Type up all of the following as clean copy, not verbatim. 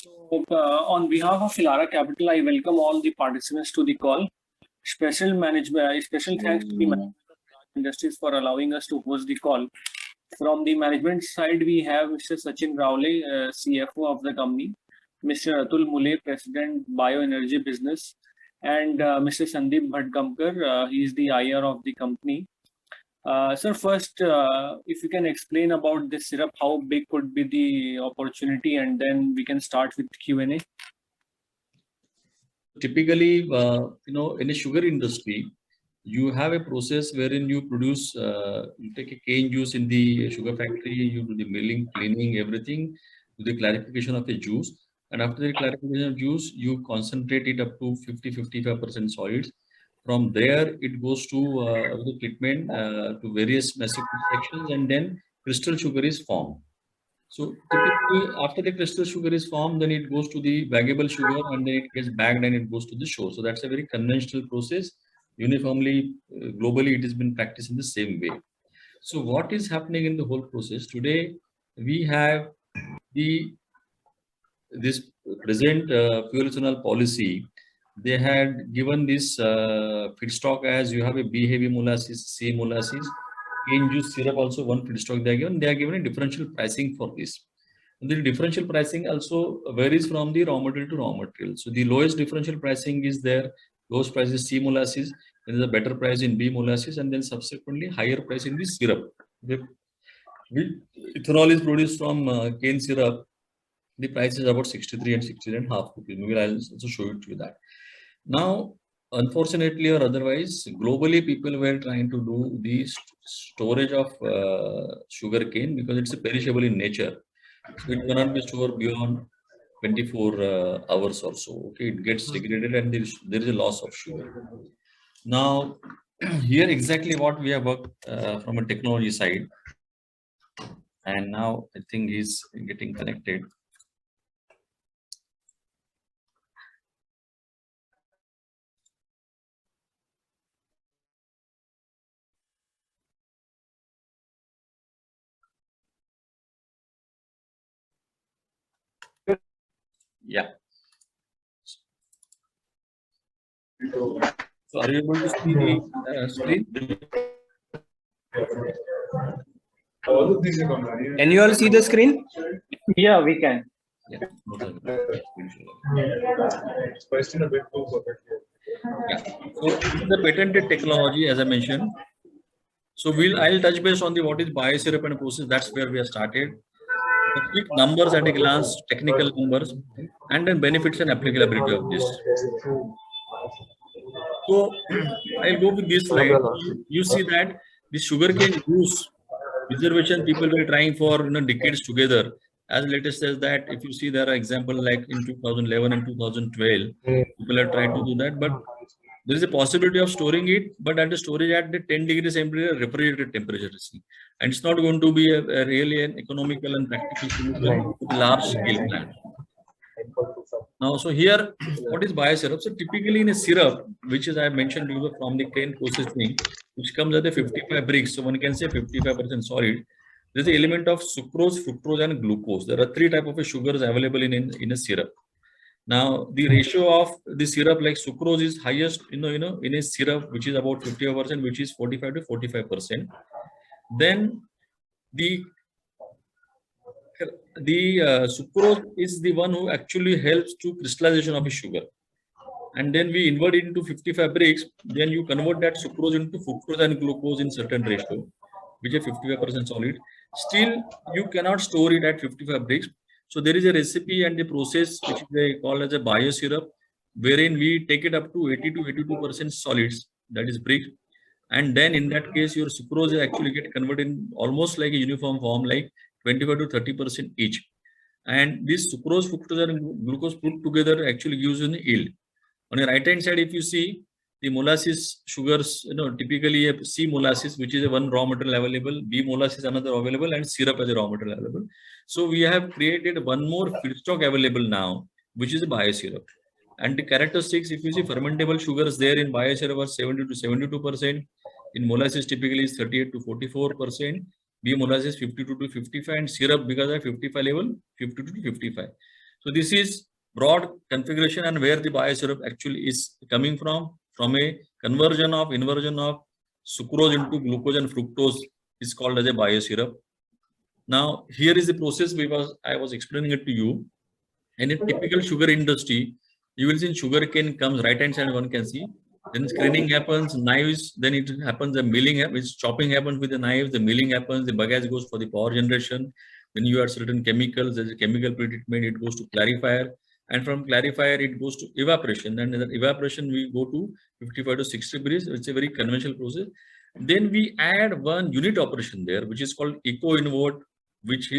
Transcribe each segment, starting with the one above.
On behalf of Elara Capital, I welcome all the participants to the call. Special thanks to the management of Praj Industries for allowing us to host the call. From the management side, we have Mr. Sachin Rawle, CFO of the company, Mr. Atul Mule, President Bioenergy Business, and Mr. Sandeep Bhatgamkar, he is the IR of the company. Sir, first, if you can explain about this syrup, how big could be the opportunity, and then we can start with Q&A. Typically, in a sugar industry, you have a process wherein you produce, you take a cane juice in the sugar factory, you do the milling, cleaning, everything, do the clarification of the juice. And after the clarification of juice, you concentrate it up to 50-55% solids. From there, it goes to the treatment to various massive sections, and then crystal sugar is formed. So typically, after the crystal sugar is formed, then it goes to the baggable sugar, and then it gets bagged and it goes to the shore. So that's a very conventional process. Uniformly, globally, it has been practiced in the same way. So what is happening in the whole process today? We have this present fuel ethanol policy. They had given this feedstock as you have a B heavy molasses, C molasses, cane juice syrup also one feedstock they are given. They are given a differential pricing for this. And the differential pricing also varies from the raw material to raw material. So the lowest differential pricing is there. Lowest price is C molasses. Then there's a better price in B molasses, and then subsequently higher price in the syrup. The ethanol is produced from cane syrup. The price is about 63 and 60.5 rupees. Maybe I'll also show it to you that. Now, unfortunately or otherwise, globally people were trying to do the storage of sugar cane because it's perishable in nature. So it cannot be stored beyond 24 hours or so. Okay, it gets degraded and there is a loss of sugar. Now, here exactly what we have worked from a technology side. And now I think he's getting connected. Yeah. So are you able to see the screen? Can you all see the screen? Yeah, we can. Yeah. Question a bit too perfect. Yeah. So this is the patented technology, as I mentioned. So I'll touch base on the what is biosyrup and process. That's where we have started. The quick numbers at a glance, technical numbers, and then benefits and applicability of this. So I'll go with this slide. You see that the sugarcane juice preservation people were trying for decades together. As latest as that, if you see there are examples like in 2011 and 2012, people are trying to do that, but there is a possibility of storing it, but at the storage at the 10 degrees temperature, refrigerated temperature, and it's not going to be a really an economical and practical solution to large scale plant. Now, so here, what is biosyrup? So typically in a syrup, which is I mentioned to you from the cane processing, which comes at the 55 bricks, so one can say 55% solid. There's the element of sucrose, fructose, and glucose. There are three types of sugars available in a syrup. Now, the ratio of the syrup like sucrose is highest, in a syrup, which is about 50%, which is 45 to 45%. Then the sucrose is the one who actually helps to crystallization of a sugar. And then we invert it into 55 bricks. Then you convert that sucrose into fructose and glucose in certain ratio, which is 55% solid. Still, you cannot store it at 55 bricks. So there is a recipe and the process which they call as a biosyrup, wherein we take it up to 80 to 82% solids, that is brick. And then in that case, your sucrose actually get converted in almost like a uniform form, like 25 to 30% each. And this sucrose, fructose, and glucose put together actually gives you an yield. On the right hand side, if you see the molasses sugars, typically a C molasses, which is a one raw material available, B molasses another available, and syrup as a raw material available. So we have created one more feedstock available now, which is a biosyrup. And the characteristics, if you see fermentable sugars there in biosyrup are 70 to 72%. In molasses typically is 38 to 44%. B molasses 52 to 55, and syrup because of 55 level 52 to 55. So this is broad configuration and where the biosyrup actually is coming from a inversion of sucrose into glucose and fructose is called as a biosyrup. Now here is the process because I was explaining it to you. In a typical sugar industry, you will see sugar cane comes right hand side, one can see. Then screening happens, knives, then it happens, the milling, which chopping happens with the knives, the milling happens, the bagasse goes for the power generation. Then you add certain chemicals, there's a chemical pretreatment, it goes to clarifier. And from clarifier, it goes to evaporation. And in that evaporation, we go to 55 to 60 degrees. It's a very conventional process. Then we add one unit operation there, which is called eco-invert, which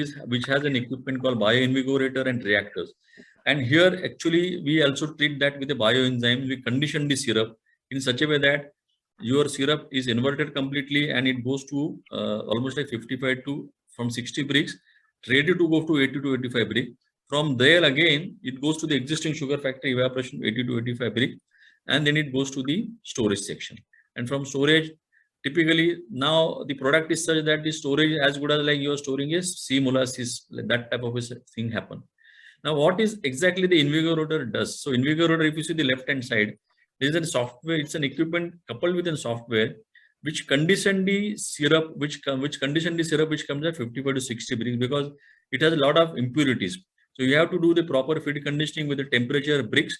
has an equipment called bioinvigorator and reactors. And here, actually, we also treat that with a bioenzyme. We condition the syrup in such a way that your syrup is inverted completely and it goes to almost like 55 to from 60 bricks, ready to go to 80 to 85 brick. From there again, it goes to the existing sugar factory evaporation 80 to 85 brick, and then it goes to the storage section. And from storage, typically now the product is such that the storage as good as like you are storing a sea molasses, that type of a thing happen. Now, what is exactly the invigorator does? So invigorator, if you see the left hand side, there is a software, it's an equipment coupled with a software which condition the syrup, which condition the syrup which comes at 55 to 60 degrees because it has a lot of impurities. So you have to do the proper feed conditioning with the temperature bricks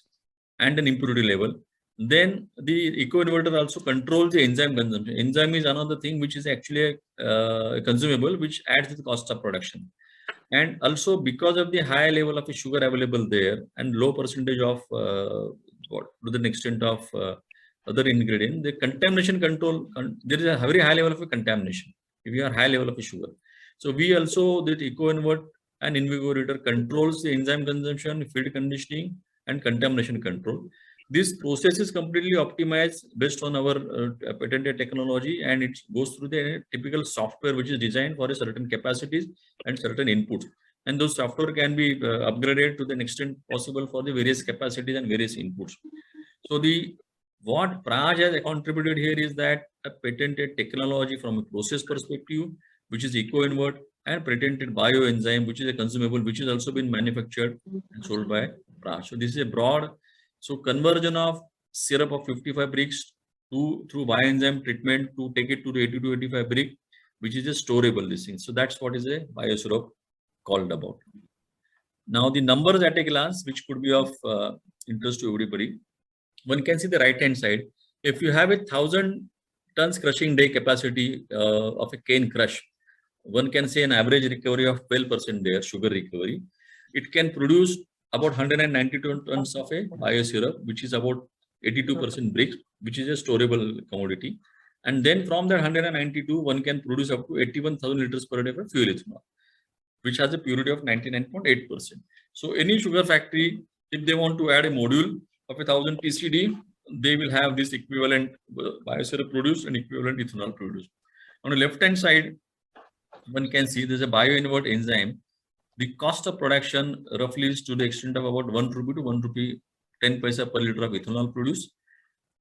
and an impurity level. Then the eco-inverter also controls the enzyme consumption. Enzyme is another thing which is actually a consumable which adds to the cost of production. And also because of the high level of sugar available there and low percentage of to the extent of other ingredient, the contamination control, there is a very high level of contamination if you are high level of sugar. So we also, that eco-invert and invigorator controls the enzyme consumption, feed conditioning and contamination control. This process is completely optimized based on our patented technology, and it goes through the typical software which is designed for a certain capacities and certain inputs. And those software can be upgraded to the extent possible for the various capacities and various inputs. So what Praj has contributed here is that a patented technology from a process perspective, which is eco-invert, and patented bioenzyme, which is a consumable, which has also been manufactured and sold by Praj. So this is a broad, so conversion of syrup of 55 bricks through bioenzyme treatment to take it to the 80 to 85 brick, which is a storable this thing. So that's what is a biosyrup called about. Now the numbers at a glance, which could be of interest to everybody. One can see the right hand side. If you have 1,000 tons crushing day capacity of a cane crush, one can say an average recovery of 12% there, sugar recovery. It can produce about 192 tons of a biosyrup, which is about 82% bricks, which is a storable commodity. And then from that 192, one can produce up to 81,000 liters per day of fuel ethanol, which has a purity of 99.8%. So any sugar factory, if they want to add a module of 1,000 TCD, they will have this equivalent biosyrup produced and equivalent ethanol produced. On the left-hand side, one can see there's a bioinvert enzyme. The cost of production roughly is to the extent of about 1 rupee to 1 rupee 10 paisa per liter of ethanol produced,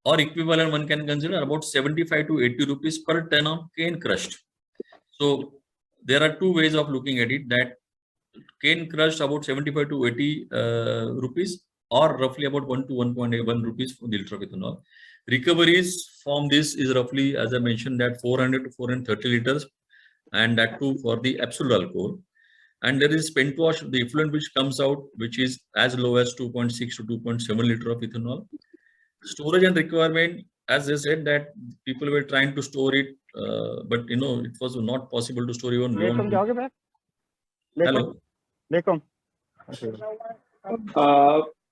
or equivalent one can consider about 75 to 80 rupees per ton of cane crushed. So there are two ways of looking at it, that cane crushed about 75 to 80 rupees, or roughly about 1 to 1.1 rupees for the liter of ethanol. Recoveries from this is roughly, as I mentioned, that 400 to 430 liters, and that too for the absolute alcohol. And there is spent wash, the effluent which comes out, which is as low as 2.6 to 2.7 liter of ethanol. Storage and requirement, as I said, that people were trying to store it, but it was not possible to store even beyond. Hello.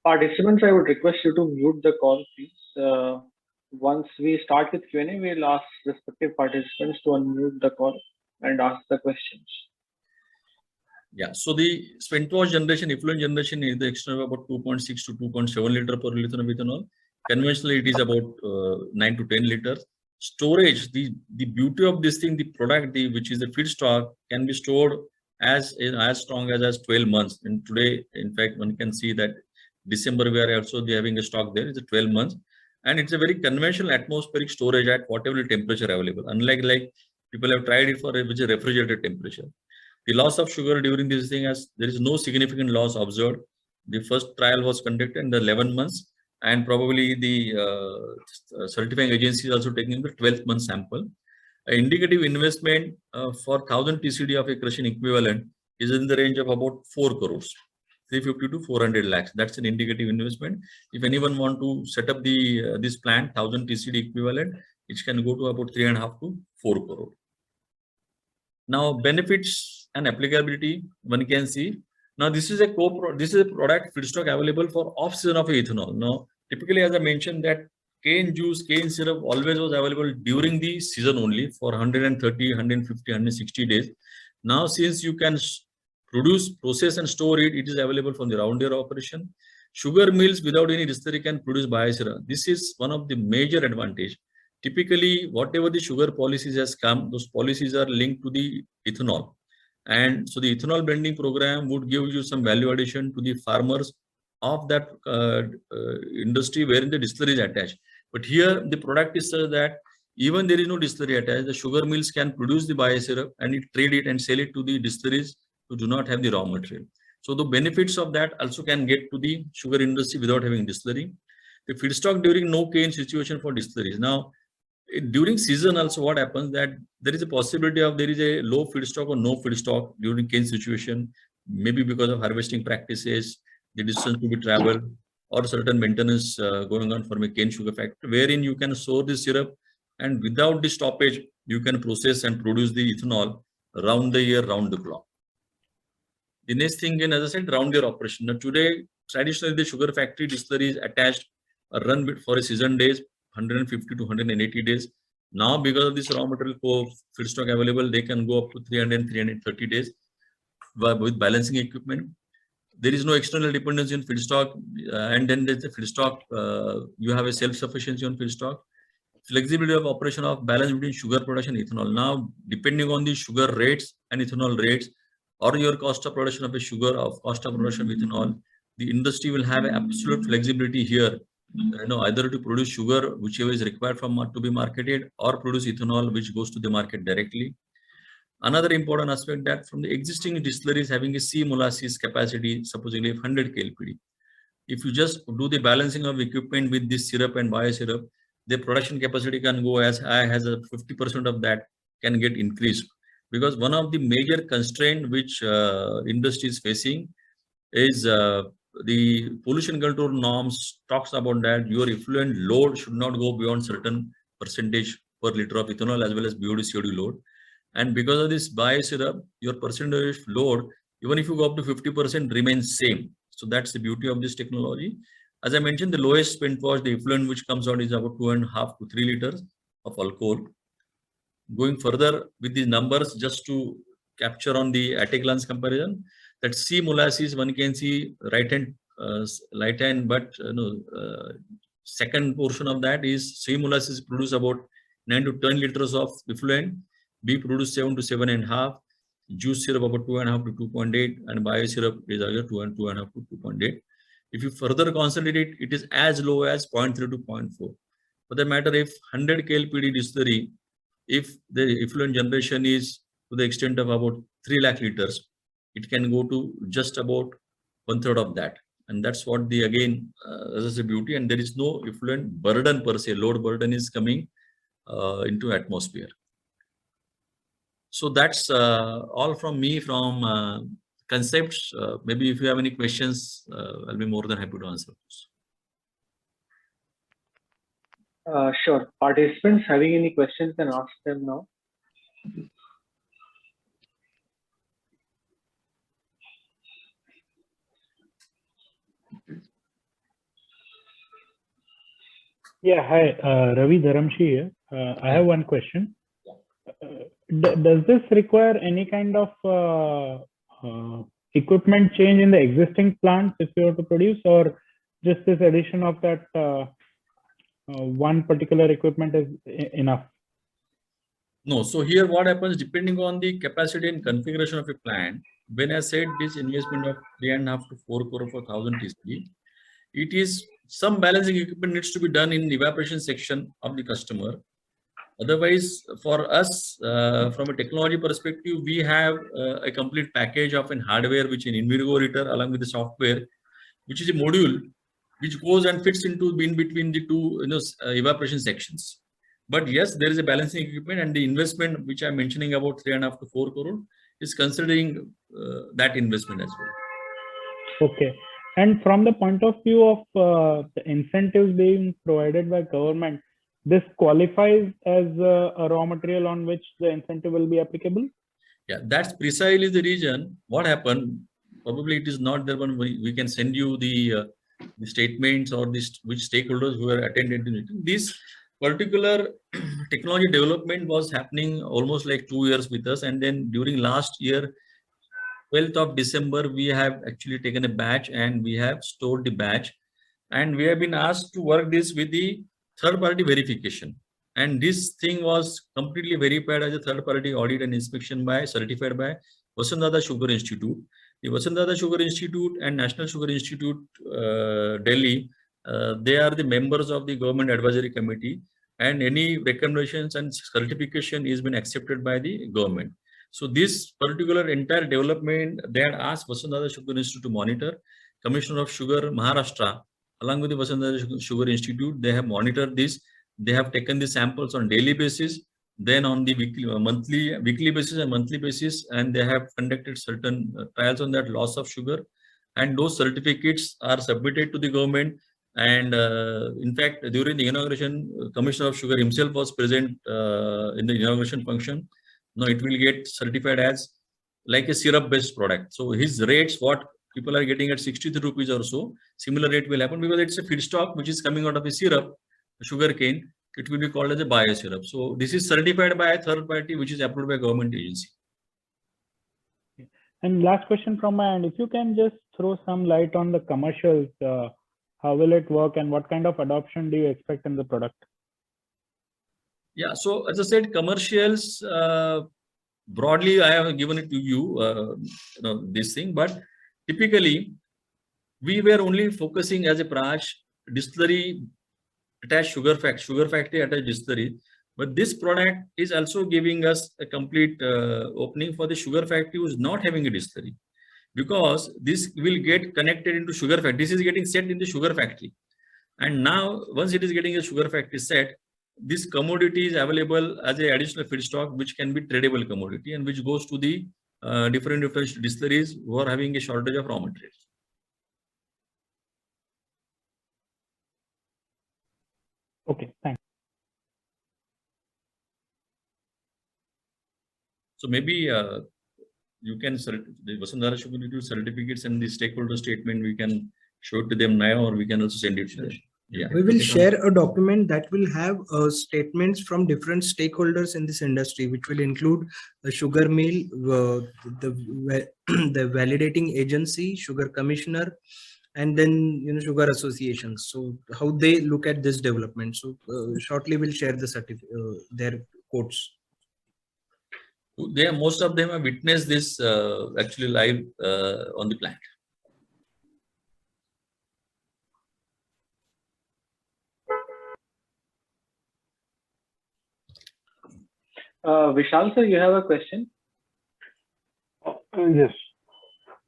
Participants, I would request you to mute the call, please. Once we start with Q&A, we'll ask respective participants to unmute the call and ask the questions. Yeah, so the spent wash generation, effluent generation is the extent of about 2.6 to 2.7 liter per liter of ethanol. Conventionally, it is about 9 to 10 liters. Storage, the beauty of this thing, the product, which is the feedstock, can be stored as strong as 12 months. And today, in fact, one can see that December we are also having a stock there. It's a 12 months, and it's a very conventional atmospheric storage at whatever temperature available. Unlike like people have tried it for which is refrigerated temperature. The loss of sugar during this thing, as there is no significant loss observed. The first trial was conducted in the 11 months, and probably the certifying agency is also taking the 12th month sample. An indicative investment for 1000 TCD of a crushing equivalent is in the range of about 4 crores, 350 to 400 lakhs. That's an indicative investment. If anyone want to set up the this plant, 1000 TCD equivalent, it can go to about 3.5 to 4 crore. Now, benefits and applicability, one can see. Now, this is a product feedstock available for off-season of ethanol. Now, typically, as I mentioned, that cane juice, cane syrup always was available during the season only for 130, 150, 160 days. Now, since you can produce, process, and store it, it is available from the round year operation. Sugar mills without any distillery can produce biosyrup. This is one of the major advantage. Typically, whatever the sugar policies has come, those policies are linked to the ethanol. And so the ethanol blending program would give you some value addition to the farmers of that industry wherein the distillery is attached. But here the product is such that even there is no distillery attached, the sugar mills can produce the biosyrup and trade it and sell it to the distilleries who do not have the raw material. So the benefits of that also can get to the sugar industry without having distillery. The feedstock during no cane situation for distilleries. Now, during season also what happens that there is a possibility of there is a low feedstock or no feedstock during cane situation, maybe because of harvesting practices, the distance to be traveled, or certain maintenance going on for a cane sugar factory, wherein you can store the syrup and without the stoppage, you can process and produce the ethanol round the year, round the clock. The next thing, as I said, round year operation. Now today, traditionally the sugar factory distillery is attached a run bit for a season days, 150 to 180 days. Now, because of this raw material feedstock available, they can go up to 300, 330 days with balancing equipment. There is no external dependency on feedstock, and then there's the feedstock. You have a self-sufficiency on feedstock. Flexibility of operation of balance between sugar production and ethanol. Now, depending on the sugar rates and ethanol rates, or your cost of production of a sugar, of cost of production of ethanol, the industry will have absolute flexibility here. Either to produce sugar, whichever is required to be marketed, or produce ethanol, which goes to the market directly. Another important aspect that from the existing distilleries having a C molasses capacity, supposedly 100 KLPD. If you just do the balancing of equipment with this syrup and biosyrup, the production capacity can go as high as 50% of that can get increased. Because one of the major constraints which industry is facing is the pollution control norms talks about that your effluent load should not go beyond certain percentage per liter of ethanol as well as BOD COD load. And because of this biosyrup, your percentage load, even if you go up to 50%, remains same. So that's the beauty of this technology. As I mentioned, the lowest spent wash, the effluent which comes out is about 2.5 to 3 liters of alcohol. Going further with these numbers, just to capture on the at a glance comparison, that C molasses, one can see right hand, but second portion of that is C molasses produce about 9 to 10 liters of effluent, B produce 7 to 7.5, juice syrup about 2.5 to 2.8, and biosyrup is either 2.5 to 2.8. If you further consolidate, it is as low as 0.3 to 0.4. For that matter, if 100 KLPD distillery, if the effluent generation is to the extent of about 3 lakh liters, it can go to just about 1/3 of that. And that's what the, again, as a beauty, and there is no effluent burden per se, load burden is coming into atmosphere. So that's all from me from concepts. Maybe if you have any questions, I'll be more than happy to answer those. Sure. Participants having any questions can ask them now. Yeah, hi, Ravi Dharamshi here. I have one question. Does this require any kind of equipment change in the existing plants if you have to produce, or just this addition of that one particular equipment is enough? No, so here what happens, depending on the capacity and configuration of a plant, when I said this investment of 3.5 to 4 crore for 1000 TCD, it is some balancing equipment needs to be done in the evaporation section of the customer. Otherwise, for us, from a technology perspective, we have a complete package of an hardware, which in InVigoReader along with the software, which is a module which goes and fits into in between the two evaporation sections. But yes, there is a balancing equipment, and the investment which I'm mentioning about 3.5 to 4 crore is considering that investment as well. Okay. And from the point of view of the incentives being provided by government, this qualifies as a raw material on which the incentive will be applicable? Yeah, that's precisely the reason. What happened? Probably it is not there, but we can send you the statements or which stakeholders who are attended to it. This particular technology development was happening almost like 2 years with us, and then during last year, 12th of December, we have actually taken a batch and we have stored the batch, and we have been asked to work this with the third-party verification. And this thing was completely verified as a third-party audit and inspection certified by Vasantdada Sugar Institute. The Vasantdada Sugar Institute and National Sugar Institute, Delhi, they are the members of the Government Advisory Committee, and any recommendations and certification is been accepted by the government. So this particular entire development, they had asked Vasantdada Sugar Institute to monitor. Commissioner of Sugar Maharashtra, along with the Vasantdada Sugar Institute, they have monitored this. They have taken the samples on daily basis, then on the weekly basis and monthly basis, and they have conducted certain trials on that loss of sugar, and those certificates are submitted to the government. And in fact, during the inauguration, Commissioner of Sugar himself was present in the inauguration function. Now it will get certified as like a syrup-based product. So his rates, what people are getting at 63 rupees or so, similar rate will happen because it's a feedstock which is coming out of a syrup, sugar cane. It will be called as a bio syrup. So this is certified by a third party which is approved by a government agency. And last question from my end, if you can just throw some light on the commercials, how will it work and what kind of adoption do you expect in the product? Yeah, so as I said, commercials, broadly, I have given it to you, this thing, but typically we were only focusing as a Praj distillery attached sugar factory attached distillery, but this product is also giving us a complete opening for the sugar factory who is not having a distillery, because this will get connected into sugar factory. This is getting set in the sugar factory, and now once it is getting a sugar factory set, this commodity is available as an additional feedstock which can be tradable commodity and which goes to the different distilleries who are having a shortage of raw materials. Okay, thanks. So maybe you can the Vasantdada Sugar Institute certificates and the stakeholder statement, we can show it to them now, or we can also send it to them. Yeah. We will share a document that will have statements from different stakeholders in this industry, which will include the sugar mill, the validating agency, sugar commissioner, and then sugar associations. So how they look at this development. So shortly we'll share the their quotes. Most of them have witnessed this actually live on the plant. Vishal sir, you have a question? Yes.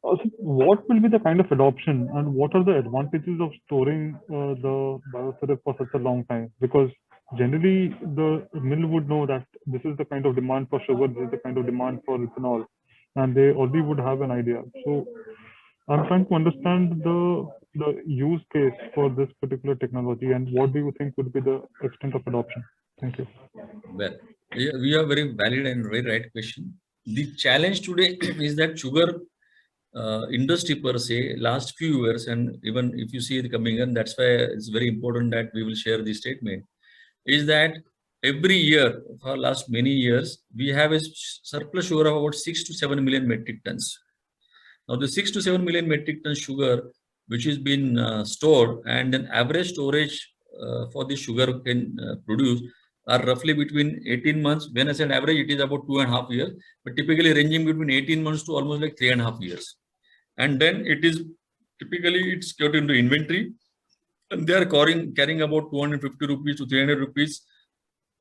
Also, what will be the kind of adoption and what are the advantages of storing the biosyrup for such a long time? Because generally the mill would know that this is the kind of demand for sugar, this is the kind of demand for ethanol, and they already would have an idea. So I'm trying to understand the use case for this particular technology, and what do you think would be the extent of adoption? Thank you. Well, we have very valid and very right question. The challenge today is that sugar industry per se, last few years, and even if you see the coming in, that's why it's very important that we will share this statement, is that every year for last many years, we have a surplus sugar of about 6 to 7 million metric tons. Now the 6 to 7 million metric tons sugar, which has been stored, and then average storage for the sugar can produce are roughly between 18 months. When I said average, it is about 2.5 years, but typically ranging between 18 months to almost like 3.5 years. And then it is typically it's kept into inventory, and they are carrying about 250 rupees to 300 rupees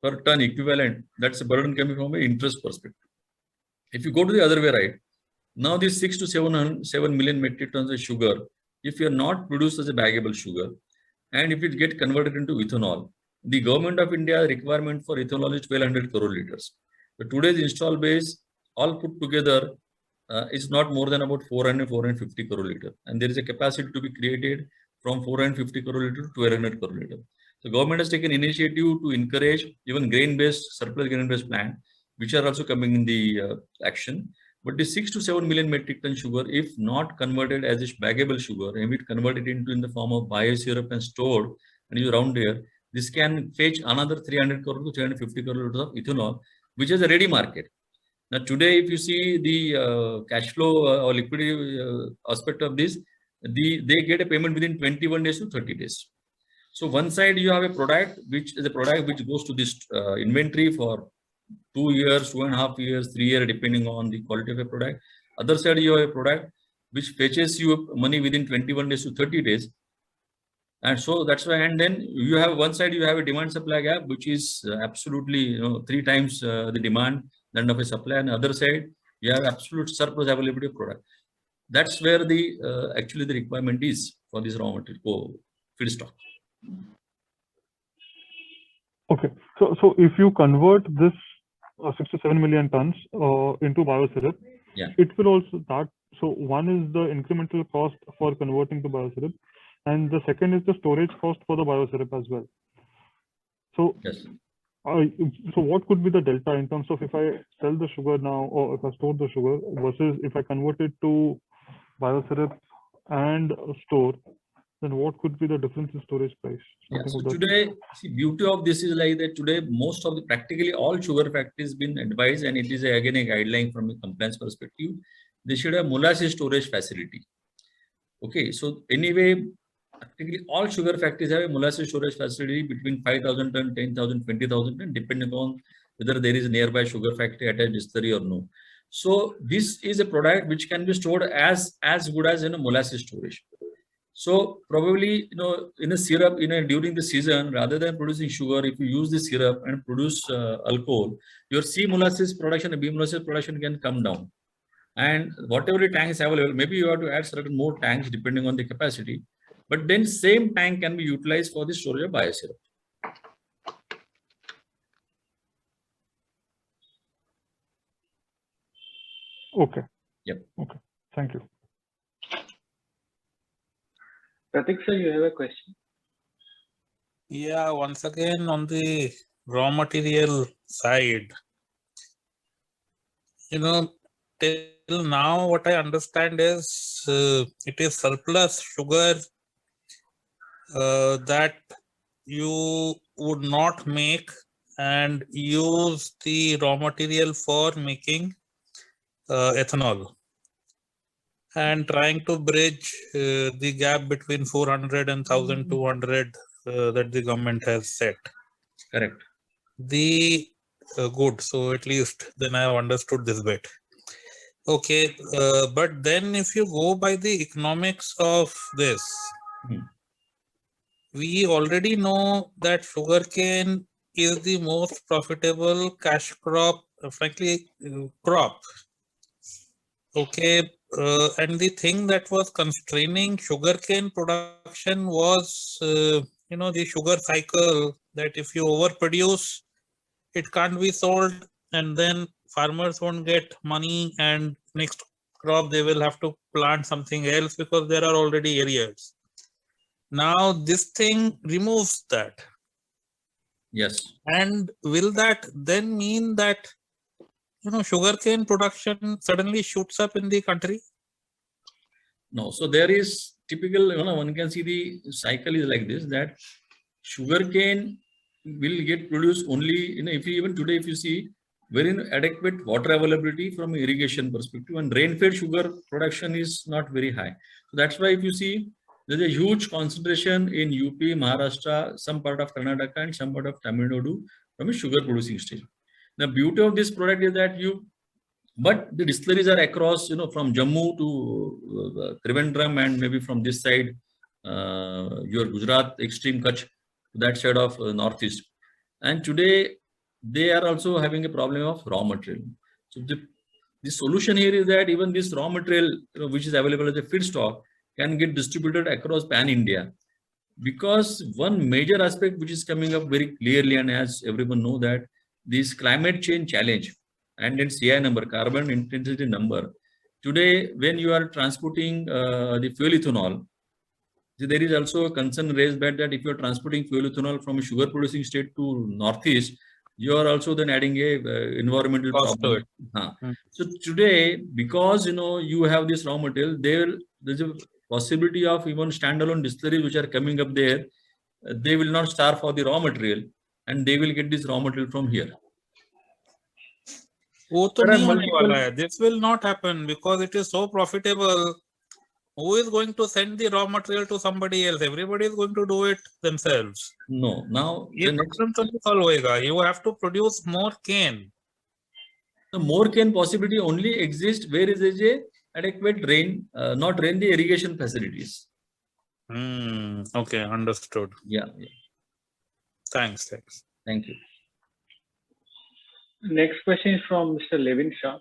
per ton equivalent. That's a burden coming from an interest perspective. If you go to the other way, right, now this 6 to 7 million metric tons of sugar if you are not produced as a baggable sugar, and if it get converted into ethanol, the government of India requirement for ethanol is 1200 crore liters. But today's install base, all put together, is not more than about 450 crore liter, and there is a capacity to be created from 450 crore liter to 1200 crore liter. The government has taken initiative to encourage even grain-based, surplus grain-based plant, which are also coming in the action. But the 6 to 7 million metric ton sugar, if not converted as a baggable sugar, and it converted into in the form of biosyrup and stored and used around here, this can fetch another 300 crore to 350 crore liters of ethanol, which is a ready market. Now today, if you see the cash flow or liquidity aspect of this, they get a payment within 21 days to 30 days. So one side you have a product which is a product which goes to this inventory for 2 years, 2.5 years, 3 years, depending on the quality of a product. Other side you have a product which fetches you money within 21 days to 30 days. And so that's why, and then you have one side you have a demand supply gap, which is absolutely 3 times the demand than of a supply, and the other side you have absolute surplus availability of product. That's where the actually the requirement is for this raw material feedstock. Okay, so if you convert this 6 to 7 million tons into biosyrup, Yeah. it will also that. So one is the incremental cost for converting to biosyrup, and the second is the storage cost for the biosyrup as well. So Yes. so what could be the delta in terms of if I sell the sugar now, or if I store the sugar versus if I convert it to biosyrup and store, then what could be the difference in storage price? Yeah, Something so of that. today, see, beauty of this is like that today, most of the practically all sugar factories been advised, and it is again a guideline from a compliance perspective. They should have molasses storage facility. Okay, so anyway, practically all sugar factories have a molasses storage facility between 5,000 ton, 10,000, 20,000 ton, depending on whether there is a nearby sugar factory attached distillery or no. So this is a product which can be stored as good as molasses storage. So probably, in a syrup, during the season, rather than producing sugar, if you use the syrup and produce alcohol, your C molasses production and B molasses production can come down. And whatever the tank is available, maybe you have to add certain more tanks depending on the capacity. But then same tank can be utilized for the storage of biosyrup. Okay. Yep. Okay. Thank you. Pratik sir, you have a question? Yeah, once again on the raw material side, till now what I understand is it is surplus sugar that you would not make and use the raw material for making ethanol, and trying to bridge the gap between 400 and 1,200 that the government has set. Correct. The good. So at least then I have understood this bit. Okay, but then if you go by the economics of this, we already know that sugarcane is the most profitable cash crop, frankly, crop. Okay, and the thing that was constraining sugarcane production was, the sugar cycle, that if you overproduce, it can't be sold, and then farmers won't get money, and next crop they will have to plant something else because there are already areas. Now this thing removes that. Yes. And will that then mean that sugarcane production suddenly shoots up in the country? No, so there is typical, one can see the cycle is like this, that sugarcane will get produced only, if you even today, if you see, very adequate water availability from irrigation perspective, and rain-fed sugar production is not very high. So that's why if you see, there's a huge concentration in UP, Maharashtra, some part of Karnataka, and some part of Tamil Nadu from a sugar producing state. The beauty of this product is that but the distilleries are across, from Jammu to Trivandrum, and maybe from this side, your Gujarat, extreme Kutch, that side of northeast. And today, they are also having a problem of raw material. So the solution here is that even this raw material, which is available as a feedstock, can get distributed across pan-India. Because one major aspect which is coming up very clearly, and as everyone know, that this climate change challenge and then CI number, carbon intensity number. Today, when you are transporting the fuel ethanol, there is also a concern raised that if you are transporting fuel ethanol from a sugar producing state to Northeast, you are also then adding a environmental Cost to problem. So today, because you have this raw material, there's a possibility of even standalone distilleries which are coming up there. They will not starve for the raw material, and they will get this raw material from here. वो तो There are नहीं होने multiple- वाला है. This will not happen because it is so profitable. Who is going to send the raw material to somebody else? Everybody is going to do it themselves. No, now ये the next, problem तो नहीं solve होएगा. You have to produce more cane. the more cane possibility only exists where is a adequate the irrigation facilities. Okay, understood. Yeah. Thanks. Thank you. Next question is from Mr. Levin Shah.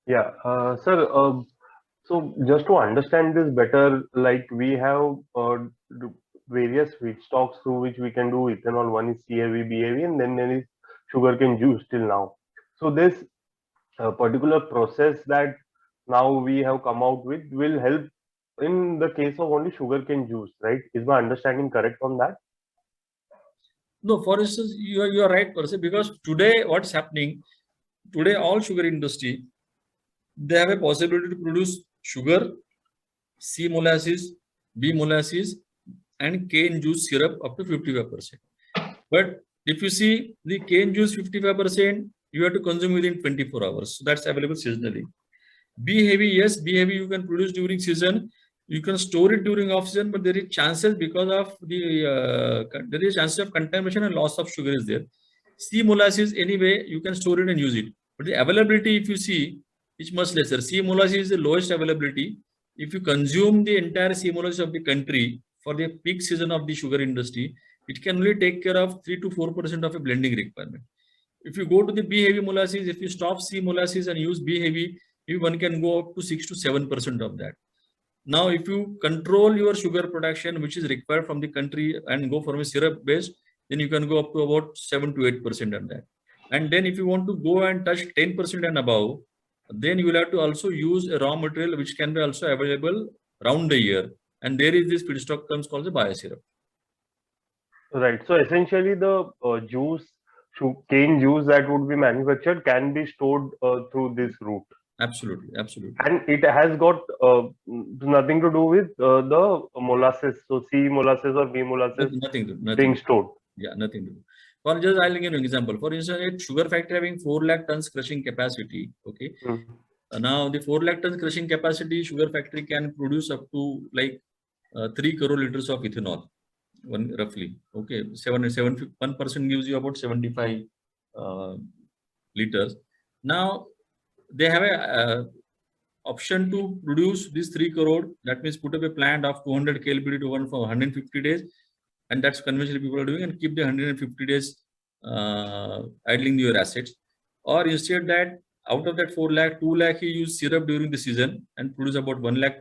Yeah, sir, so just to understand this better, like we have various feedstocks through which we can do ethanol. One is CAV, BAV, and then there is sugarcane juice till now. So this particular process that now we have come out with will help in the case of only sugarcane juice, right? Is my understanding correct on that? No, for instance, you are right, Percy, because today what's happening, today all sugar industry, they have a possibility to produce sugar, C molasses, B molasses, and cane juice syrup up to 55%. But if you see the cane juice 55%, you have to consume within 24 hours. So that's available seasonally. B heavy, yes, B heavy you can produce during season. You can store it during off season, but there is chances because of the there is chances of contamination and loss of sugar is there. C molasses anyway you can store it and use it, but the availability, if you see, is much lesser. C molasses is the lowest availability. If you consume the entire C molasses of the country for the peak season of the sugar industry, it can only take care of 3 to 4% of a blending requirement. If you go to the B heavy molasses, if you stop C molasses and use B heavy, one can go up to 6 to 7% of that. Now, if you control your sugar production, which is required from the country, and go from a syrup base, then you can go up to about 7 to 8% on that. And then if you want to go and touch 10% and above, then you will have to also use a raw material which can be also available round the year. And there is this feedstock comes called the biosyrup. Right. So essentially, the cane juice that would be manufactured can be stored through this route. Absolutely. And it has got nothing to do with the molasses. So C molasses or B molasses Nothing. being stored. Yeah, nothing to do. For just, I'll give you an example. For instance, a sugar factory having 4 lakh tons crushing capacity. Okay. Now the 4 lakh tons crushing capacity, sugar factory can produce up to like 3 crore liters of ethanol, roughly. Okay, 1% gives you about 75 liters. Now they have a option to produce this 3 crore. That means put up a plant of 200 KLPD to run for 150 days, and that's conventionally people are doing, and keep the 150 days idling your assets. Or instead that out of that 4 lakh, 2 lakh you use syrup during the season and produce about 1 lakh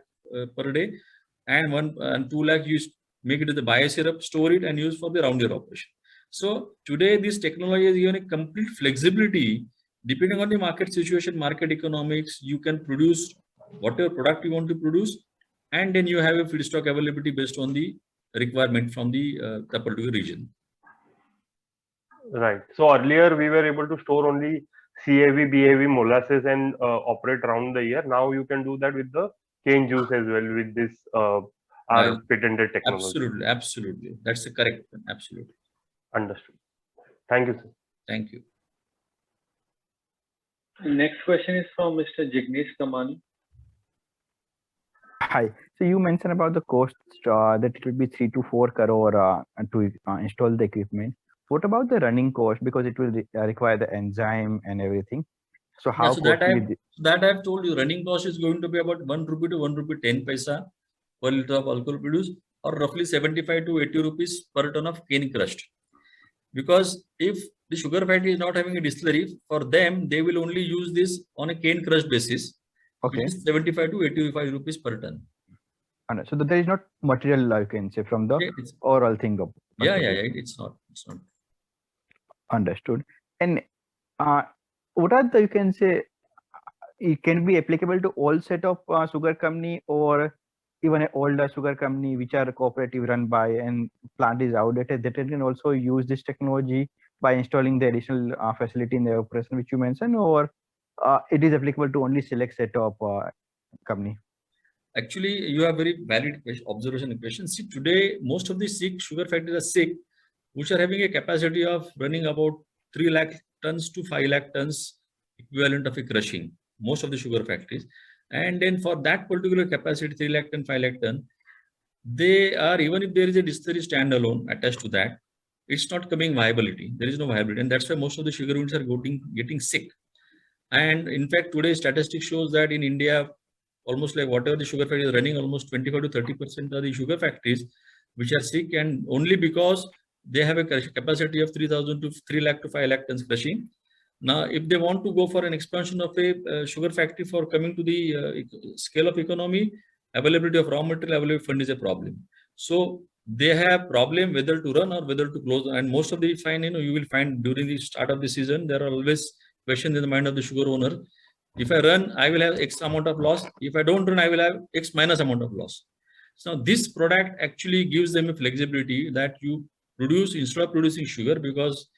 per day, and 2 lakh you make it as the biosyrup, store it and use for the round year operation. So today this technology is given a complete flexibility. Depending on the market situation, market economics, you can produce whatever product you want to produce, and then you have a feedstock availability based on the requirement from the particular region. Right. So earlier we were able to store only CAV, BAV, molasses and operate around the year. Now you can do that with the cane juice as well with this our patented technology. Absolutely. That's the correct one. Absolutely. Understood. Thank you, sir. Thank you. Next question is from Mr. Jignesh Kamani. Hi. So you mentioned about the cost that it will be 3 to 4 crore to install the equipment. What about the running cost? Because it will require the enzyme and everything. So how that I've told you, running cost is going to be about 1 rupee to 1 rupee 10 paisa per liter of alcohol produced, or roughly 75 to 80 rupees per ton of cane crushed. Because if the sugar factory is not having a distillery, for them, they will only use this on a cane crushed basis. Okay. It is 75 to 85 rupees per ton. So there is not material, you can say, from the Yeah, it's, overall thing of. yeah, it's not. Understood. And what are the, you can say, it can be applicable to all set of sugar company or even an older sugar company which are cooperative run by and plant is outdated, that it can also use this technology by installing the additional facility in their operation which you mentioned, or it is applicable to only select set of company? Actually, you have very valid observation and question. See, today, most of the sugar factories are sick, which are having a capacity of running about 3 lakh tons to 5 lakh tons equivalent of a crushing, most of the sugar factories. And then for that particular capacity, 3 lakh ton, 5 lakh ton, they are, even if there is a distillery standalone attached to that, it's not coming viability. There is no viability. And that's why most of the sugar units are getting sick. And in fact, today's statistics shows that in India, almost like whatever the sugar factory is running, almost 25 to 30% of the sugar factories which are sick, and only because they have a capacity of 3,000 to 3 lakh to 5 lakh tons crushing. Now, if they want to go for an expansion of a sugar factory for coming to the scale of economy, availability of raw material, availability of fund is a problem. So they have problem whether to run or whether to close. And most of the you will find during the start of the season, there are always questions in the mind of the sugar owner. If I run, I will have X amount of loss. If I don't run, I will have X minus amount of loss. So this product actually gives them a flexibility that you produce instead of producing sugar, because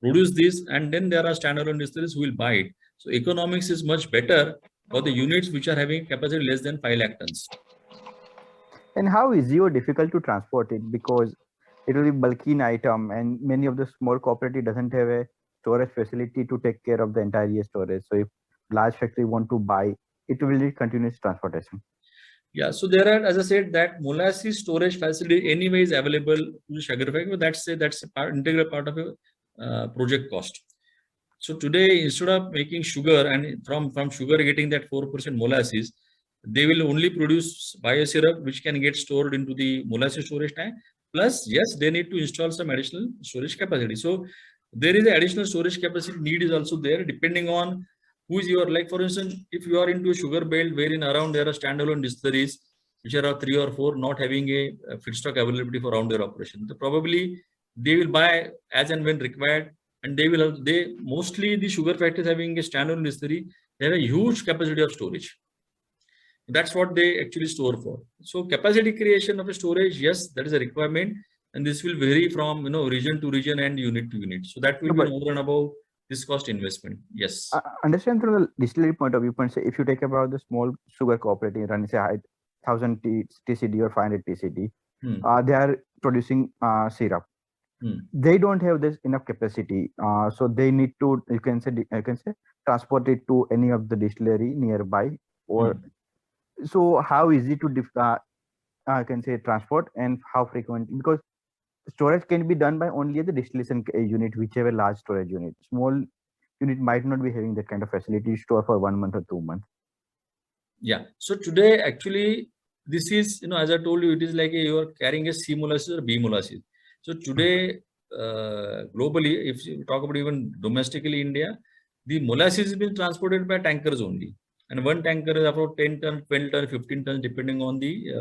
produce this and then there are standalone distilleries who will buy it. So economics is much better for the units which are having capacity less than 5 lakh tons. And how easy or difficult to transport it, because it will be bulky in item and many of the small cooperative doesn't have a storage facility to take care of the entire year storage. So if large factory want to buy, it will be continuous transportation. Yeah, so there are, as I said, that molasses storage facility anyway is available to the sugar factory. That's a integral part of a project cost. So today, instead of making sugar and from sugar getting that 4% molasses, they will only produce biosyrup which can get stored into the molasses storage tank. Plus, yes, they need to install some additional storage capacity. So there is an additional storage capacity need is also there, depending on who is your, like for instance, if you are into a sugar belt wherein around there are standalone distilleries which are 3 or 4 not having a feedstock availability for around their operation, so probably they will buy as and when required, and they mostly the sugar factories having a standalone distillery, they have a huge capacity of storage. That's what they actually store for. So capacity creation of a storage, yes, that is a requirement, and this will vary from region to region and unit to unit. So that will be over and above this cost investment. Yes. I understand from the distillery point of view. Say if you take about the small sugar cooperative running say 1,000 TCD or 500 TCD, they are producing syrup. They don't have this enough capacity, so they need to you can say transport it to any of the distillery nearby. Or so how easy to I can say transport, and how frequent, because storage can be done by only the distillation unit, whichever large storage unit. Small unit might not be having that kind of facility to store for 1 month or 2 months. Yeah. So today, actually, this is, as I told you, it is like you are carrying a C molasses or B molasses. So today, globally, if you talk about even domestically India, the molasses is being transported by tankers only. And one tanker is about 10 ton, 12 ton, 15 tons, depending on the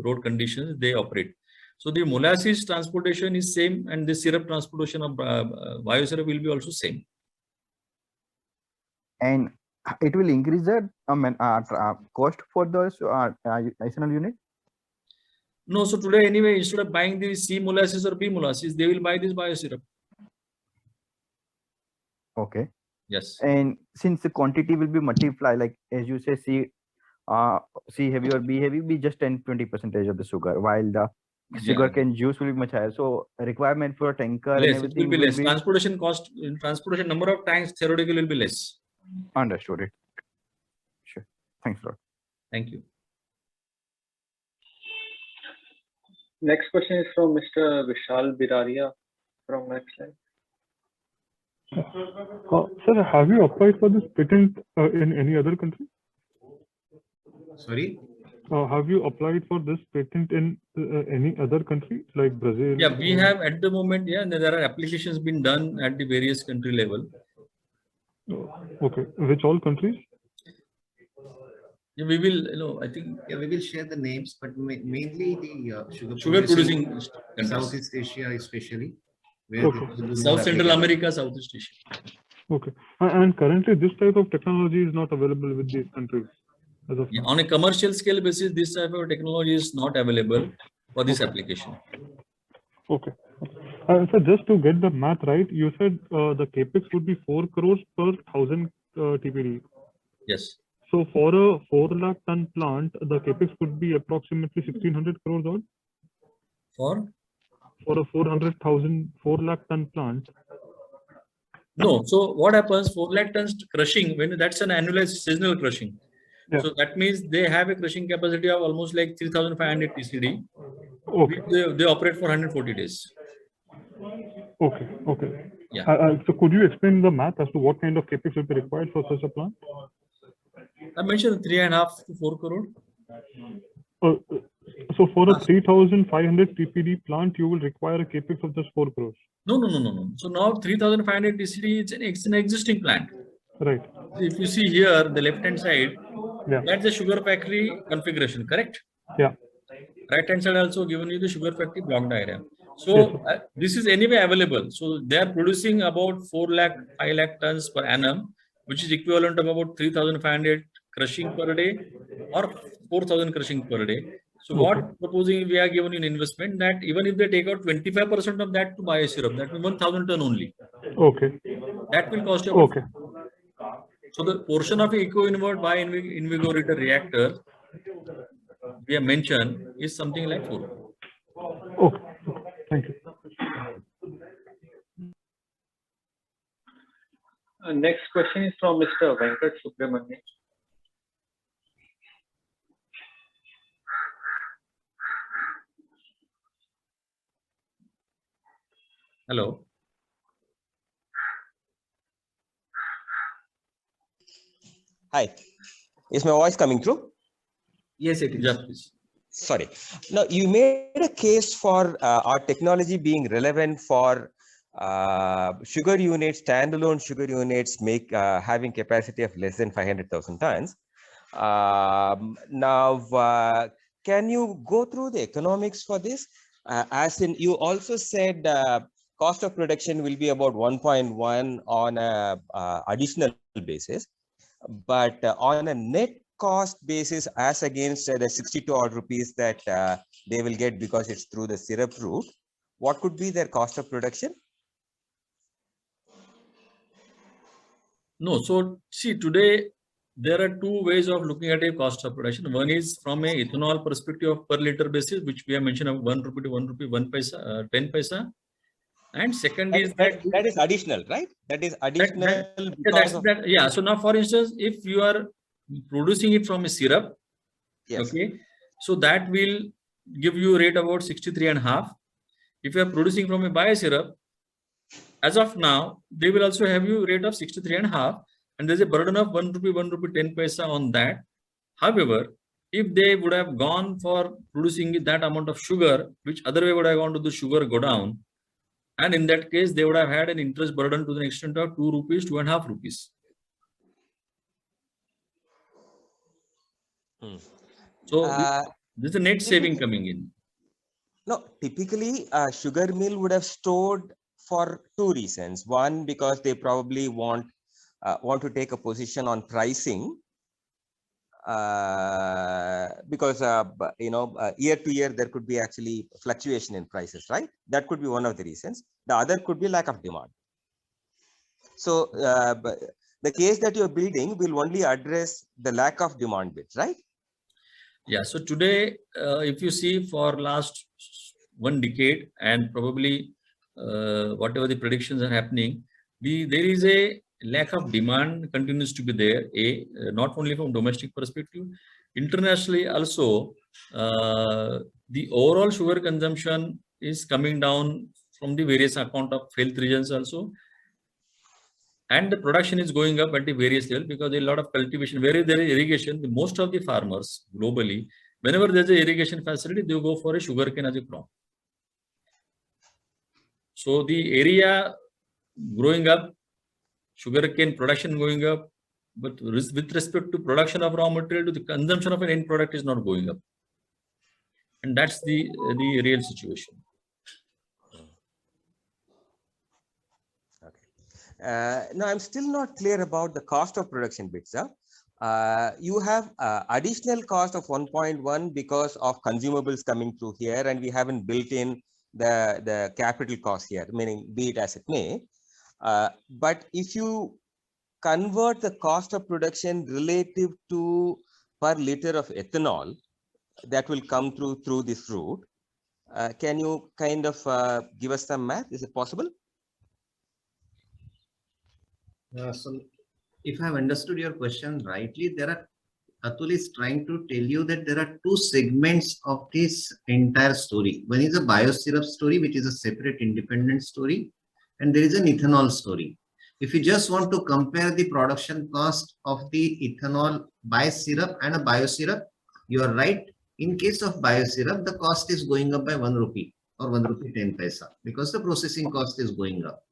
road conditions they operate. So the molasses transportation is same, and the syrup transportation of biosyrup will be also same. And it will increase the cost for those additional unit? No, so today anyway, instead of buying the C molasses or B molasses, they will buy this biosyrup. Okay. Yes. And since the quantity will be multiplied, like as you say, C heavy or B heavy, be just 10-20% of the sugar, while the sugarcane juice will be much higher. So requirement for a tanker less, and everything will be less. Transportation cost, transportation number of tanks theoretically will be less. Understood it. Sure. Thanks a lot. Thank you. Next question is from Mr. Vishal Biraria from Maxline. Sir, have you applied for this patent in any other country? Sorry? Have you applied for this patent in any other country like Brazil? Yeah, we have at the moment, there are applications been done at the various country level. Okay, which all countries? Yeah, we will, I think Yeah, we will share the names, but mainly the sugar producing countries. Southeast Asia, especially, where Okay. this will be more South Central applicable. America, Southeast Asia. Okay. And currently, this type of technology is not available with these countries. As of Yeah, now. on a commercial scale basis, this type of technology is not available for this application. Okay. So just to get the math right, you said the capex would be 4 crores per 1000 TPD. Yes. So for a 4 lakh ton plant, the capex would be approximately 1600 crores odd. For a 4 lakh ton plant. No. So what happens? 4 lakh tons crushing, when that's an annualized seasonal crushing. Yeah. So that means they have a crushing capacity of almost like 3,500 TCD. Okay. They operate for 140 days. Okay. Okay. Yeah. So could you explain the math as to what kind of capex will be required for such a plant? I mentioned 3.5 to 4 crore. So for a 3,500 TPD plant, you will require a capex of just 4 crores. No. So now 3,500 TCD it's an existing plant. Right. If you see here, the left-hand side, Yeah. that's the sugar factory configuration, correct? Yeah. Right-hand side also given you the sugar factory block diagram. So Yes, this is anyway available. So they are producing about 4 lakh, 5 lakh tons per annum, which is equivalent of about 3,500 crushing per day or 4,000 crushing per day. So what proposing we are given in investment that even if they take out 25% of that to biosyrup, that will 1,000 ton only. Okay. That will cost you about. Okay. So the portion of eco-invert by invigorator reactor we have mentioned is something like 4. Okay. Thank you. Next question is from Mr. Venkat Subramanian. Hello. Hi. Is my voice coming through? Yes, it is. Yeah, please. Sorry. Now, you made a case for our technology being relevant for sugar units, standalone sugar units having capacity of less than 500,000 tons. Now, can you go through the economics for this? As in, you also said cost of production will be about 1.1 on a additional basis, but on a net cost basis, as against the 62 odd rupees that they will get because it's through the syrup route, what could be their cost of production? No, so see, today there are two ways of looking at a cost of production. One is from a ethanol perspective of per liter basis, which we have mentioned of 1 rupee to 1 rupee, 1 paisa, 10 paisa. And second is that is additional, right? That is additional. Yeah. So now, for instance, if you are producing it from a syrup, yes. Okay, so that will give you a rate about 63.5. If you are producing from a biosyrup, as of now, they will also have you rate of 63.5, and there's a burden of 1 rupee 10 paisa on that. However, if they would have gone for producing that amount of sugar, which other way would have gone to the sugar go down, and in that case, they would have had an interest burden to the extent of 2 rupees, 2.5 rupees. So there's a net saving coming in. No, typically sugar mill would have stored for two reasons. One, because they probably want to take a position on pricing, because year to year there could be actually fluctuation in prices, right? That could be one of the reasons. The other could be lack of demand. So the case that you're building will only address the lack of demand bit, right? Yeah. So today, if you see for last 1 decade and probably whatever the predictions are happening, there is a lack of demand continues to be there. Not only from domestic perspective, internationally also, the overall sugar consumption is coming down from the various account of health reasons also. And the production is going up at the various level because there is a lot of cultivation. Where there is irrigation, most of the farmers globally, whenever there's an irrigation facility, they go for a sugarcane as a crop. So the area growing up, sugarcane production going up, But with respect to production of raw material, to the consumption of an end product is not going up. And that's the real situation. Now, I'm still not clear about the cost of production bit, sir. You have additional cost of 1.1 because of consumables coming through here, and we haven't built in the capital cost here, meaning be it as it may. But if you convert the cost of production relative to per liter of ethanol that will come through this route, can you kind of give us some math? Is it possible? So if I have understood your question rightly, Atul is trying to tell you that there are two segments of this entire story. One is a biosyrup story, which is a separate independent story, and there is an ethanol story. If you just want to compare the production cost of the ethanol biosyrup and a biosyrup, you are right. In case of biosyrup, the cost is going up by 1 rupee or 1 rupee 10 paisa because the processing cost is going up.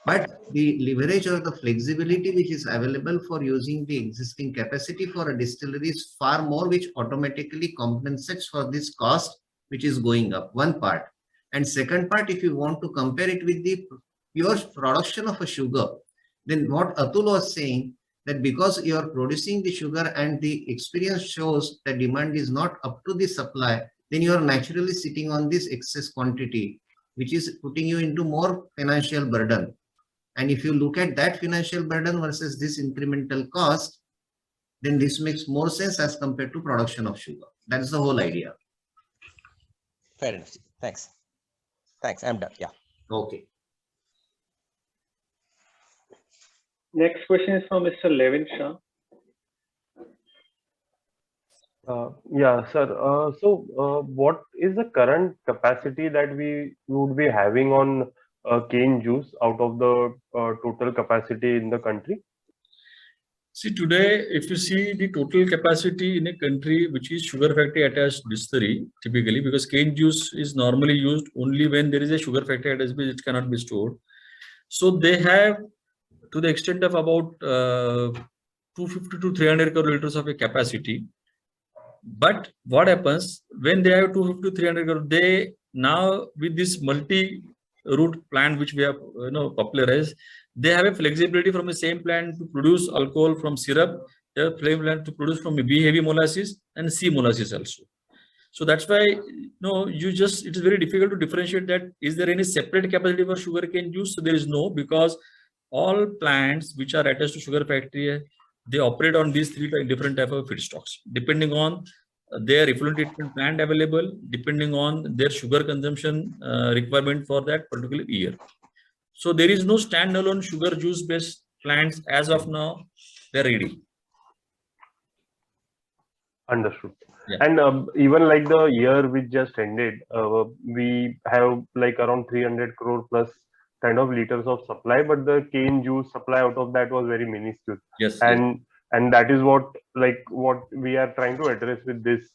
But the leverage or the flexibility which is available for using the existing capacity for a distillery is far more, which automatically compensates for this cost which is going up, one part. And second part, if you want to compare it with the pure production of a sugar, then what Atul was saying, that because you are producing the sugar and the experience shows the demand is not up to the supply, then you are naturally sitting on this excess quantity, which is putting you into more financial burden. And if you look at that financial burden versus this incremental cost, then this makes more sense as compared to production of sugar. That's the whole idea. Fair enough. Thanks. Thanks. I'm done. Yeah. Okay. Next question is from Mr. Levin Shah. Yeah, sir. What is the current capacity that we would be having on cane juice out of the total capacity in the country? See, today, if you see the total capacity in a country which is sugar factory attached distillery, typically, because cane juice is normally used only when there is a sugar factory attached, which cannot be stored. So they have, to the extent of about 250 to 300 crore liters of a capacity. But what happens when they have 250 to 300 crore? They now, with this multi-route plant which we have popularized, they have a flexibility from the same plant to produce alcohol from syrup. They have a plant to produce from B heavy molasses and C molasses also. So that's why it is very difficult to differentiate that. Is there any separate capacity for sugarcane juice? So there is no, because all plants which are attached to sugar factory, they operate on these three different type of feedstocks, depending on their effluent treatment plant available, depending on their sugar consumption requirement for that particular year. So there is no standalone sugar juice based plants as of now. They're ready. Understood. Yeah. And even like the year which just ended, we have like around 300 crore plus kind of liters of supply, but the cane juice supply out of that was very minuscule. Yes. And that is what we are trying to address with this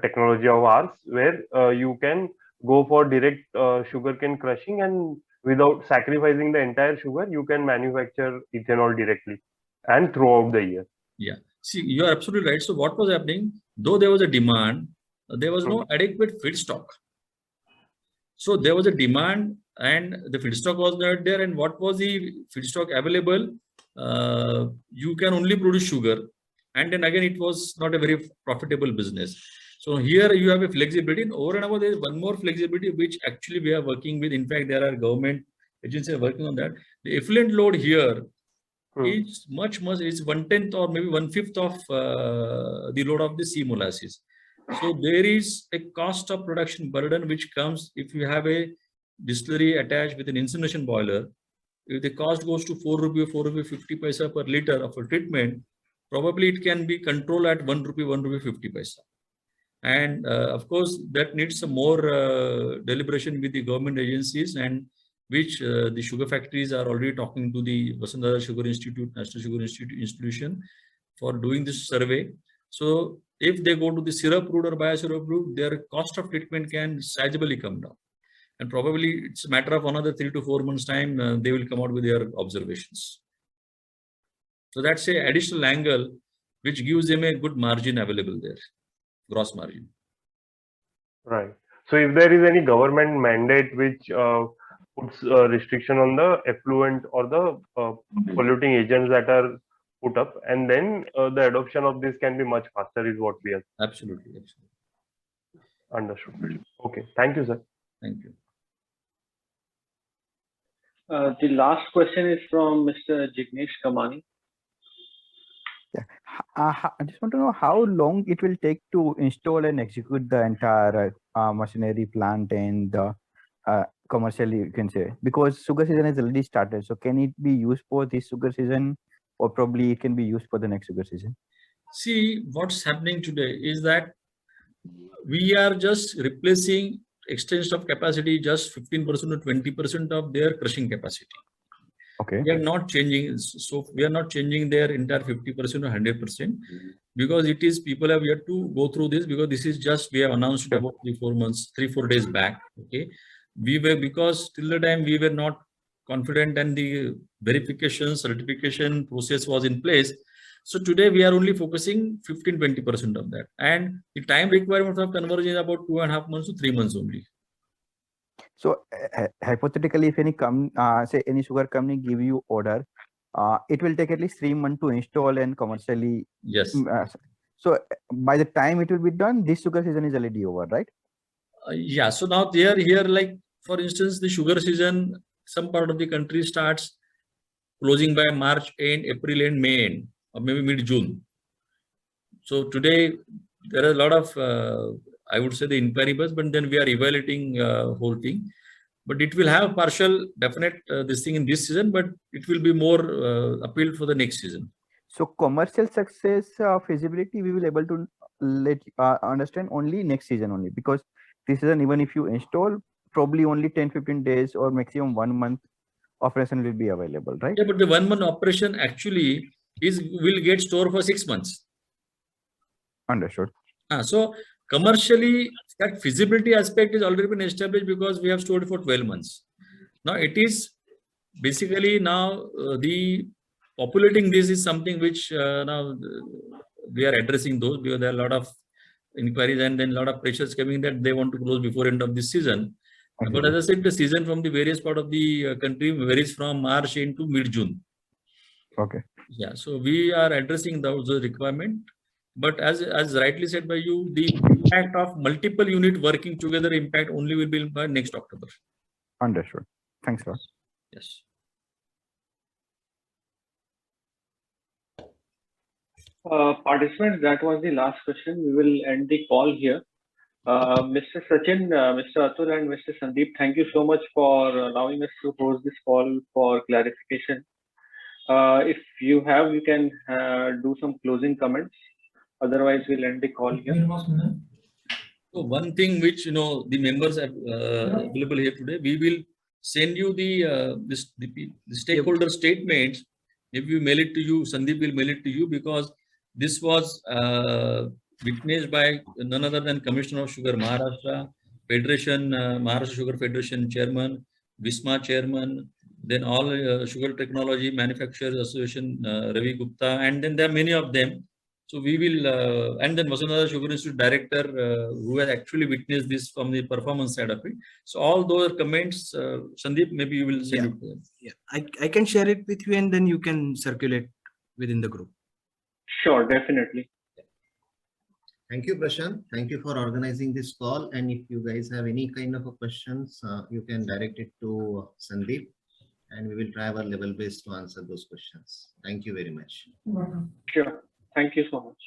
technology of ours, where you can go for direct sugarcane crushing, and without sacrificing the entire sugar, you can manufacture ethanol directly and throughout the year. Yeah. See, you are absolutely right. So what was happening? Though there was a demand, there was no adequate feedstock. So there was a demand and the feedstock was not there. And what was the feedstock available? You can only produce sugar. And then again, it was not a very profitable business. So here you have a flexibility. And over and above, there is one more flexibility, which actually we are working with. In fact, there are government agencies working on that. The effluent load here is much, is 1/10 or maybe 1/5 of the load of the C molasses. So there is a cost of production burden which comes if you have a distillery attached with an incineration boiler. If the cost goes to 4 rupee, 4 rupee 50 paisa per liter of a treatment, probably it can be controlled at 1 rupee 50 paisa. And of course, that needs some more deliberation with the government agencies, and which the sugar factories are already talking to the Vasantara Sugar Institute, National Sugar Institution for doing this survey. So if they go to the syrup route or biosyrup route, their cost of treatment can sizably come down. And probably it's a matter of another 3 to 4 months time, they will come out with their observations. So that's a additional angle which gives them a good margin available there, gross margin. Right. So if there is any government mandate which puts a restriction on the effluent or the polluting agents that are put up, and then the adoption of this can be much faster, is what we are. Absolutely, absolutely. Understood. Okay. Thank you, sir. Thank you. The last question is from Mr. Jignesh Kamani. Yeah. I just want to know how long it will take to install and execute the entire machinery plant and commercially, you can say, because sugar season has already started. So can it be used for this sugar season, or probably it can be used for the next sugar season? See, what's happening today is that we are just replacing extension of capacity just 15% or 20% of their crushing capacity. Okay. We are not changing, so we are not changing their entire 50% or 100%, because it is, people have yet to go through this, because this is just, we have announced it about 3-4 days back. Okay. We were, because till the time we were not confident and the verification, certification process was in place. So today we are only focusing 15-20% of that. And the time requirement of conversion is about 2.5 months to 3 months only. So hypothetically, if any say any sugar company give you order, it will take at least 3 months to install and commercially. Yes. So by the time it will be done, this sugar season is already over, right? Yeah. So now they are here, like for instance, the sugar season, some part of the country starts closing by March end, April end, May end, or maybe mid-June. So today there are a lot of, I would say, the inquiry bus, but then we are evaluating whole thing. But it will have partial, definite this thing in this season, but it will be more appealed for the next season. So commercial success feasibility, we will able to let understand only next season only, because this season, even if you install, probably only 10-15 days or maximum 1 month operation will be available, right? Yeah, but the 1 month operation actually will get stored for 6 months. Understood. So commercially, that feasibility aspect is already been established because we have stored for 12 months. Now it is basically now the populating this is something which now we are addressing those, because there are a lot of inquiries and then a lot of pressures coming that they want to close before end of this season. Okay. But as I said, the season from the various part of the country varies from March into mid-June. Okay. Yeah, so we are addressing those requirement. But as rightly said by you, the impact of multiple units working together impact only will be by next October. Understood. Thanks a lot. Yes. Participants, that was the last question. We will end the call here. Mr. Sachin, Mr. Atul and Mr. Sandeep, thank you so much for allowing us to host this call for clarification. If you have, you can do some closing comments. Otherwise, we'll end the call here. So one thing which the members have available here today, we will send you the stakeholder statements. If you mail it to you, Sandeep will mail it to you, because this was witnessed by none other than Commissioner of Sugar Maharashtra, Federation, Maharashtra Sugar Federation Chairman, WISMA Chairman, then all Sugar Technology Manufacturers Association, Ravi Gupta, and then there are many of them. So we will, and then Vasundhara Sugar Institute Director, who has actually witnessed this from the performance side of it. So all those comments, Sandeep, maybe you will send it to them. Yeah, I can share it with you, and then you can circulate within the group. Sure, definitely. Thank you, Prashant. Thank you for organizing this call. And if you guys have any kind of questions, you can direct it to Sandeep, and we will try our level best to answer those questions. Thank you very much. Sure. Thank you so much.